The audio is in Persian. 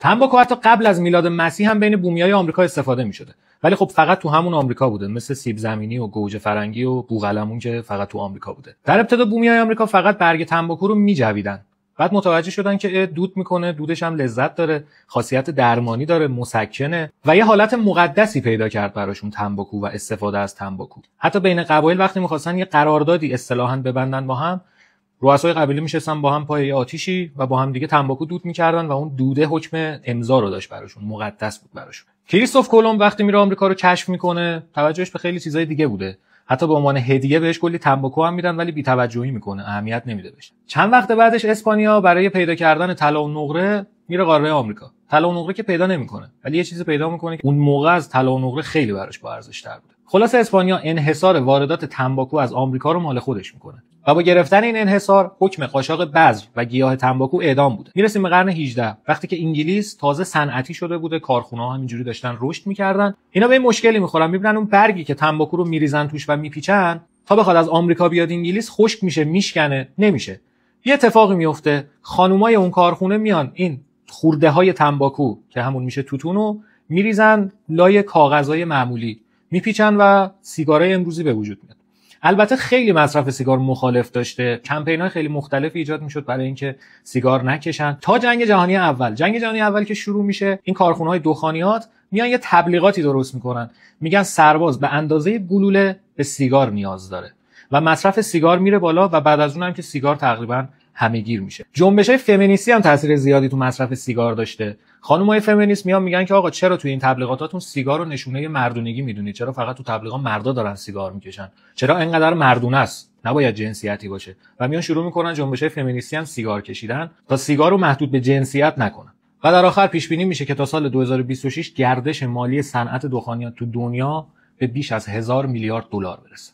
تنباکو حتی قبل از میلاد مسیح هم بین بومیای آمریکا استفاده می‌شده، ولی خب فقط تو همون آمریکا بوده، مثل سیب زمینی و گوجه فرنگی و بوقلمون که فقط تو آمریکا بوده. در ابتدا بومیای آمریکا فقط برگ تنباکو رو میجویدن، بعد متوجه شدن که دود میکنه، دودش هم لذت داره، خاصیت درمانی داره، مسکنه و یه حالت مقدسی پیدا کرد براشون تنباکو و استفاده از تنباکو. حتی بین قبایل وقتی می‌خواستن یه قراردادی اصطلاحاً ببندن با هم، رؤسای قبیله میشستن با هم پای آتیشی و با هم دیگه تنباکو دود میکردن و اون دوده حکم امضا رو داشت براشون، مقدس بود براشون. کریستوف کلمب وقتی میره آمریکا رو کشف میکنه، توجهش به خیلی چیزای دیگه بوده. حتی به عنوان هدیه بهش کلی تنباکو هم میدن، ولی بی‌توجهی میکنه، اهمیت نمیده بهش. چند وقت بعدش اسپانیا برای پیدا کردن طلا و نقره میره قاره آمریکا. طلا و نقره که پیدا نمیکنه، ولی یه چیزی پیدا میکنه که اون موقع از طلا و نقره خیلی براش با ارزش‌تر بوده. خلاص اسپانیا انحصار واردات تنباکو از آمریکا رو مال خودش میکنه و با گرفتن این انحصار حکم قاچاق بذر و گیاه تنباکو اعدام بوده. میرسیم به قرن 18 وقتی که انگلیس تازه صنعتی شده بوده، کارخونه‌ها همینجوری داشتن رشد میکردن. اینا به این مشکلی میخورن، میبینن اون برگی که تنباکو رو میریزن توش و میپیچن تا بخواد از آمریکا بیاد انگلیس خشک میشه، میشکنه، نمیشه. یه اتفاقی میفته، خانومای اون کارخونه میان این خورده‌های تنباکو که همون میشه توتونو میریزن لای کاغذهای معمولی، میپیچن و سیگارای امروزی به وجود میاد. البته خیلی مصرف سیگار مخالف داشته، کمپین‌های خیلی مختلفی ایجاد میشد برای اینکه سیگار نکشن تا جنگ جهانی اول. جنگ جهانی اول که شروع میشه، این کارخونه‌های دخانیات میان یه تبلیغاتی درست میکنن، میگن سرباز به اندازه گلوله به سیگار نیاز داره و مصرف سیگار میره بالا و بعد از اونم که سیگار تقریبا همه‌گیر میشه. جنبش‌های فمینیستی هم تاثیر زیادی تو مصرف سیگار داشته. خانم‌های فمینیست میگن که آقا چرا تو این تبلیغاتاتون سیگار رو نشونه مردونگی میدونید؟ چرا فقط تو تبلیغات مردا دارن سیگار میکشن؟ چرا اینقدر مردونه است؟ نباید جنسیتی باشه. و میان شروع میکنن جنبش‌های فمینیستی هم سیگار کشیدن تا سیگار رو محدود به جنسیت نکنن. و در آخر پیش بینی میشه که تا سال 2026 گردش مالی صنعت دخانیات تو دنیا به بیش از 1000 میلیارد دلار برسه.